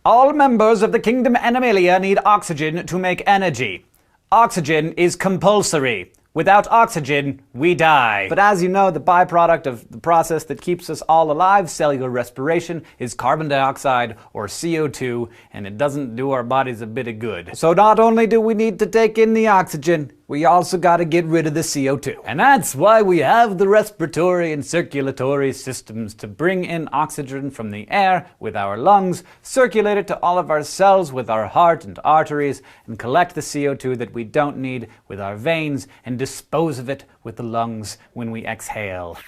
All members of the Kingdom Animalia need oxygen to make energy. Oxygen is compulsory. Without oxygen, we die. But as you know, the byproduct of the process that keeps us all alive, cellular respiration, is carbon dioxide, or CO2, and it doesn't do our bodies a bit of good. So not only do we need to take in the oxygen, we also gotta get rid of the CO2. And that's why we have the respiratory and circulatory systems to bring in oxygen from the air with our lungs, circulate it to all of our cells with our heart and arteries, and collect the CO2 that we don't need with our veins, and dispose of it with the lungs when we exhale.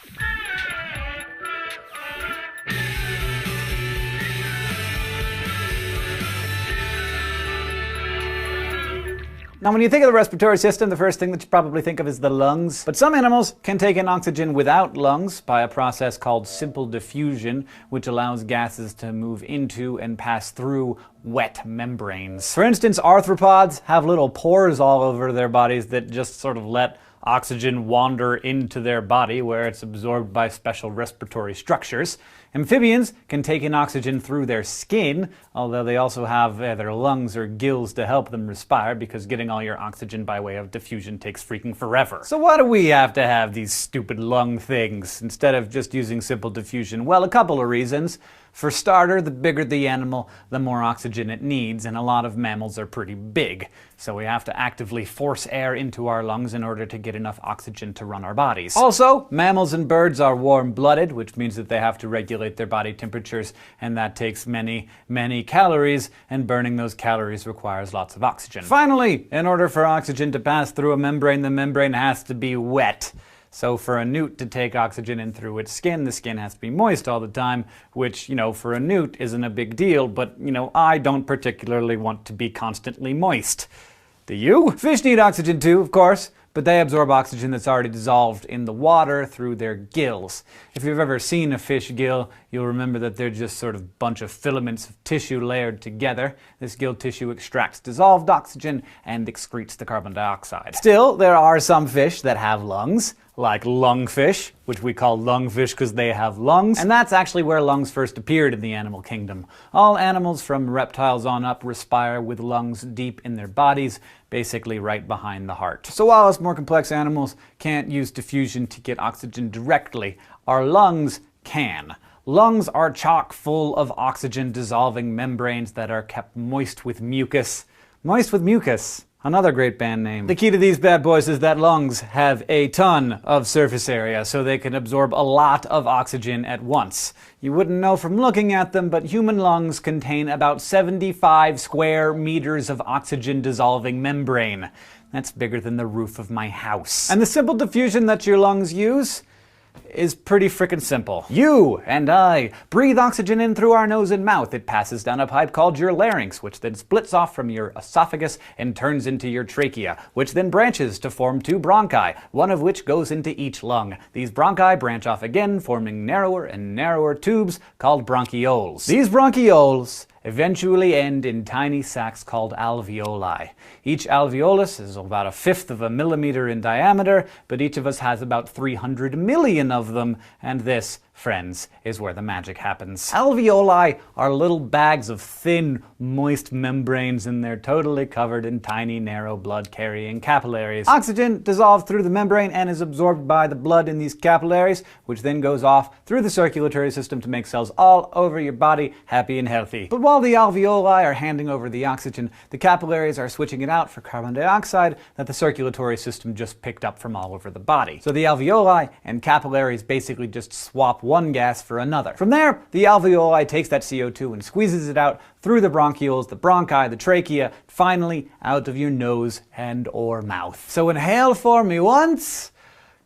Now, when you think of the respiratory system, the first thing that you probably think of is the lungs. But some animals can take in oxygen without lungs by a process called simple diffusion, which allows gases to move into and pass through wet membranes. For instance, arthropods have little pores all over their bodies that just sort of let oxygen wander into their body where it's absorbed by special respiratory structures. Amphibians can take in oxygen through their skin, although they also have their lungs or gills to help them respire, because getting all your oxygen by way of diffusion takes freaking forever. So why do we have to have these stupid lung things instead of just using simple diffusion? Well, a couple of reasons. For starter, the bigger the animal, the more oxygen it needs, and a lot of mammals are pretty big. So we have to actively force air into our lungs in order to get enough oxygen to run our bodies. Also, mammals and birds are warm-blooded, which means that they have to regulate their body temperatures, and that takes many, many calories, and burning those calories requires lots of oxygen. Finally, in order for oxygen to pass through a membrane, the membrane has to be wet. So for a newt to take oxygen in through its skin, the skin has to be moist all the time, which, for a newt isn't a big deal, but, I don't particularly want to be constantly moist. Do you? Fish need oxygen too, of course, but they absorb oxygen that's already dissolved in the water through their gills. If you've ever seen a fish gill, you'll remember that they're just sort of bunch of filaments of tissue layered together. This gill tissue extracts dissolved oxygen and excretes the carbon dioxide. Still, there are some fish that have lungs, like lungfish, which we call lungfish because they have lungs, and that's actually where lungs first appeared in the animal kingdom. All animals from reptiles on up respire with lungs deep in their bodies, basically right behind the heart. So while us more complex animals can't use diffusion to get oxygen directly, our lungs can. Lungs are chock full of oxygen-dissolving membranes that are kept moist with mucus. Moist with mucus. Another great band name. The key to these bad boys is that lungs have a ton of surface area, so they can absorb a lot of oxygen at once. You wouldn't know from looking at them, but human lungs contain about 75 square meters of oxygen-dissolving membrane. That's bigger than the roof of my house. And the simple diffusion that your lungs use is pretty frickin' simple. You and I breathe oxygen in through our nose and mouth. It passes down a pipe called your larynx, which then splits off from your esophagus and turns into your trachea, which then branches to form two bronchi, one of which goes into each lung. These bronchi branch off again, forming narrower and narrower tubes called bronchioles. These bronchioles eventually end in tiny sacs called alveoli. Each alveolus is about 1/5 of a millimeter in diameter, but each of us has about 300 million of them, and this, friends, is where the magic happens. Alveoli are little bags of thin, moist membranes, and they're totally covered in tiny, narrow, blood-carrying capillaries. Oxygen dissolves through the membrane and is absorbed by the blood in these capillaries, which then goes off through the circulatory system to make cells all over your body happy and healthy. But while the alveoli are handing over the oxygen, the capillaries are switching it out for carbon dioxide that the circulatory system just picked up from all over the body. So the alveoli and capillaries basically just swap one gas for another. From there, the alveoli takes that CO2 and squeezes it out through the bronchioles, the bronchi, the trachea, finally out of your nose and or mouth. So inhale for me once.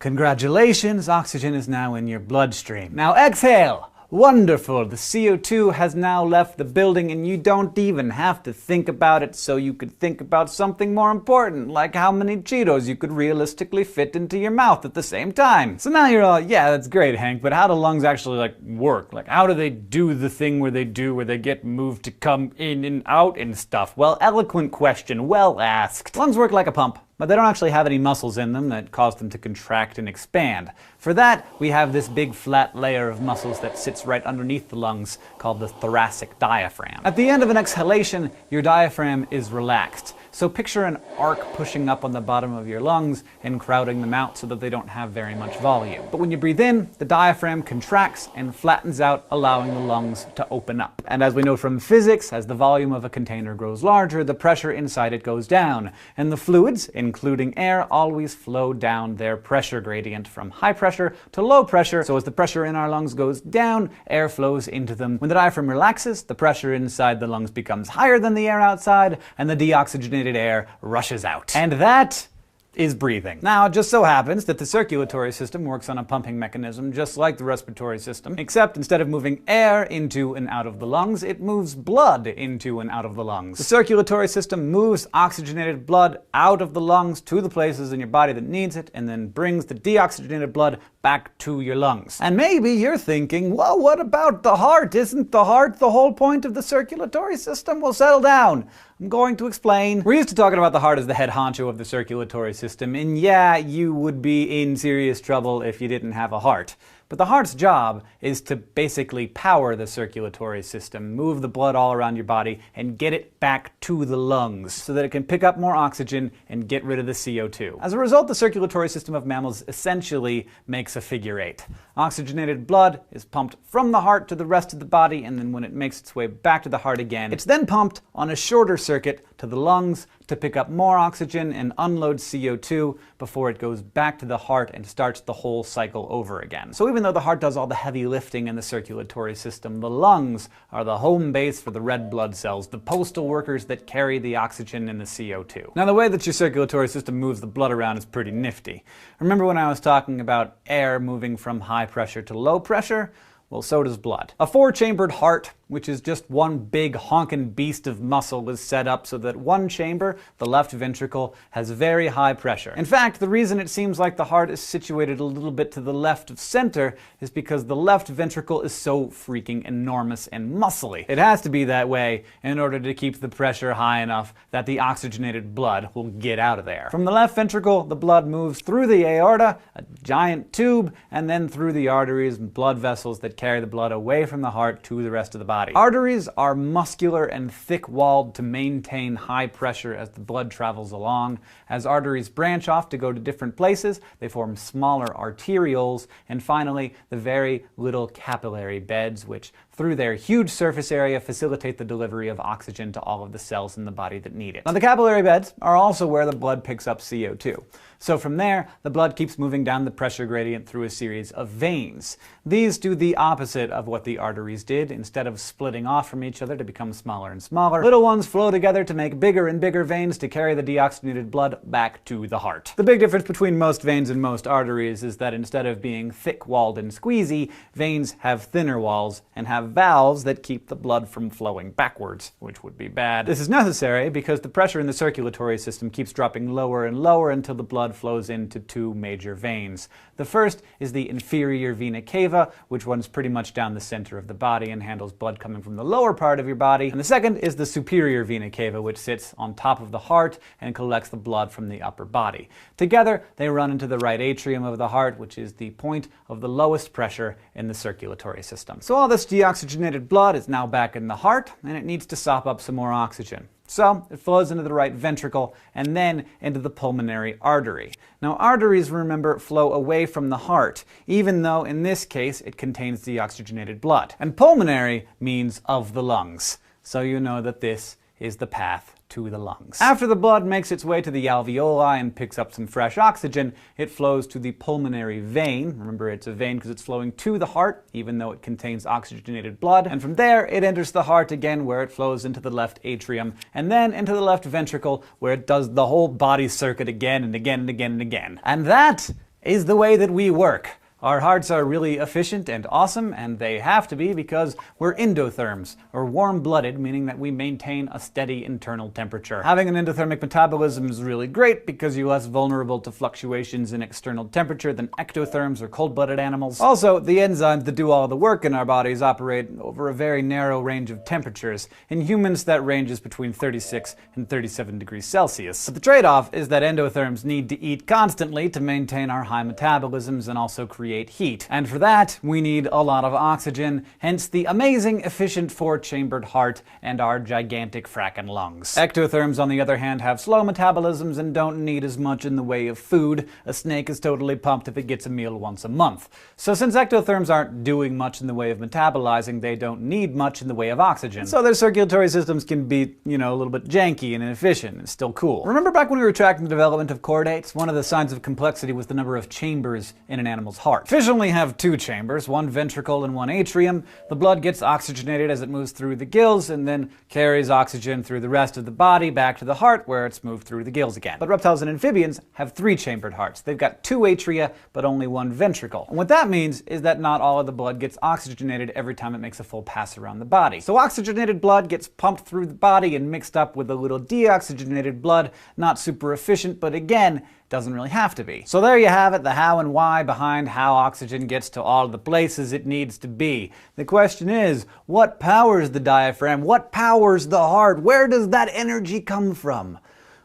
Congratulations, oxygen is now in your bloodstream. Now exhale. Wonderful! The CO2 has now left the building and you don't even have to think about it, so you could think about something more important, like how many Cheetos you could realistically fit into your mouth at the same time. So now you're all, yeah, that's great, Hank, but how do lungs actually work? How do they do the thing where they get moved to come in and out and stuff? Well, eloquent question, well asked. Lungs work like a pump, but they don't actually have any muscles in them that cause them to contract and expand. For that, we have this big flat layer of muscles that sits right underneath the lungs called the thoracic diaphragm. At the end of an exhalation, your diaphragm is relaxed. So picture an arc pushing up on the bottom of your lungs and crowding them out so that they don't have very much volume. But when you breathe in, the diaphragm contracts and flattens out, allowing the lungs to open up. And as we know from physics, as the volume of a container grows larger, the pressure inside it goes down. And the fluids, including air, always flow down their pressure gradient from high pressure to low pressure. So as the pressure in our lungs goes down, air flows into them. When the diaphragm relaxes, the pressure inside the lungs becomes higher than the air outside, and the deoxygenated air rushes out. And that is breathing. Now, it just so happens that the circulatory system works on a pumping mechanism just like the respiratory system, except instead of moving air into and out of the lungs, it moves blood into and out of the lungs. The circulatory system moves oxygenated blood out of the lungs to the places in your body that needs it, and then brings the deoxygenated blood back to your lungs. And maybe you're thinking, well, what about the heart? Isn't the heart the whole point of the circulatory system? Well, settle down. I'm going to explain. We're used to talking about the heart as the head honcho of the circulatory system, and yeah, you would be in serious trouble if you didn't have a heart. But the heart's job is to basically power the circulatory system, move the blood all around your body, and get it back to the lungs so that it can pick up more oxygen and get rid of the CO2. As a result, the circulatory system of mammals essentially makes a figure eight. Oxygenated blood is pumped from the heart to the rest of the body, and then when it makes its way back to the heart again, it's then pumped on a shorter circuit to the lungs to pick up more oxygen and unload CO2 before it goes back to the heart and starts the whole cycle over again. So even though the heart does all the heavy lifting in the circulatory system, the lungs are the home base for the red blood cells, the postal workers that carry the oxygen and the CO2. Now, the way that your circulatory system moves the blood around is pretty nifty. Remember when I was talking about air moving from high pressure to low pressure? Well, so does blood. A four-chambered heart, which is just one big honkin' beast of muscle, was set up so that one chamber, the left ventricle, has very high pressure. In fact, the reason it seems like the heart is situated a little bit to the left of center is because the left ventricle is so freaking enormous and muscly. It has to be that way in order to keep the pressure high enough that the oxygenated blood will get out of there. From the left ventricle, the blood moves through the aorta, a giant tube, and then through the arteries and blood vessels that carry the blood away from the heart to the rest of the body. Arteries are muscular and thick-walled to maintain high pressure as the blood travels along. As arteries branch off to go to different places, they form smaller arterioles, and finally, the very little capillary beds, which through their huge surface area facilitate the delivery of oxygen to all of the cells in the body that need it. Now, the capillary beds are also where the blood picks up CO2. So from there, the blood keeps moving down the pressure gradient through a series of veins. These do the opposite of what the arteries did. Instead of splitting off from each other to become smaller and smaller, little ones flow together to make bigger and bigger veins to carry the deoxygenated blood back to the heart. The big difference between most veins and most arteries is that instead of being thick-walled and squeezy, veins have thinner walls and have valves that keep the blood from flowing backwards, which would be bad. This is necessary because the pressure in the circulatory system keeps dropping lower and lower until the blood flows into two major veins. The first is the inferior vena cava, which runs pretty much down the center of the body and handles blood coming from the lower part of your body. And the second is the superior vena cava, which sits on top of the heart and collects the blood from the upper body. Together, they run into the right atrium of the heart, which is the point of the lowest pressure in the circulatory system. So all this deoxygenated blood is now back in the heart, and it needs to sop up some more oxygen. So it flows into the right ventricle and then into the pulmonary artery. Now, arteries, remember, flow away from the heart, even though in this case it contains deoxygenated blood. And pulmonary means of the lungs. So you know that this is the path to the lungs. After the blood makes its way to the alveoli and picks up some fresh oxygen, it flows to the pulmonary vein. Remember, it's a vein because it's flowing to the heart, even though it contains oxygenated blood. And from there, it enters the heart again, where it flows into the left atrium, and then into the left ventricle, where it does the whole body circuit again and again and again and again. And that is the way that we work. Our hearts are really efficient and awesome, and they have to be because we're endotherms, or warm-blooded, meaning that we maintain a steady internal temperature. Having an endothermic metabolism is really great because you're less vulnerable to fluctuations in external temperature than ectotherms or cold-blooded animals. Also, the enzymes that do all the work in our bodies operate over a very narrow range of temperatures. In humans, that ranges between 36 and 37 degrees Celsius. But the trade-off is that endotherms need to eat constantly to maintain our high metabolisms and also create create heat. And for that, we need a lot of oxygen, hence the amazing, efficient 4-chambered heart and our gigantic frackin' lungs. Ectotherms, on the other hand, have slow metabolisms and don't need as much in the way of food. A snake is totally pumped if it gets a meal once a month. So since ectotherms aren't doing much in the way of metabolizing, they don't need much in the way of oxygen. So their circulatory systems can be, a little bit janky and inefficient. It's still cool. Remember back when we were tracking the development of chordates? One of the signs of complexity was the number of chambers in an animal's heart. Fish only have 2 chambers, one ventricle and one atrium. The blood gets oxygenated as it moves through the gills and then carries oxygen through the rest of the body back to the heart where it's moved through the gills again. But reptiles and amphibians have 3-chambered hearts. They've got 2 atria but only 1 ventricle. And what that means is that not all of the blood gets oxygenated every time it makes a full pass around the body. So oxygenated blood gets pumped through the body and mixed up with a little deoxygenated blood. Not super efficient, but again, doesn't really have to be. So there you have it, the how and why behind how oxygen gets to all the places it needs to be. The question is, what powers the diaphragm? What powers the heart? Where does that energy come from?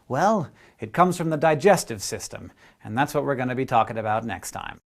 Well, it comes from the digestive system, and that's what we're going to be talking about next time.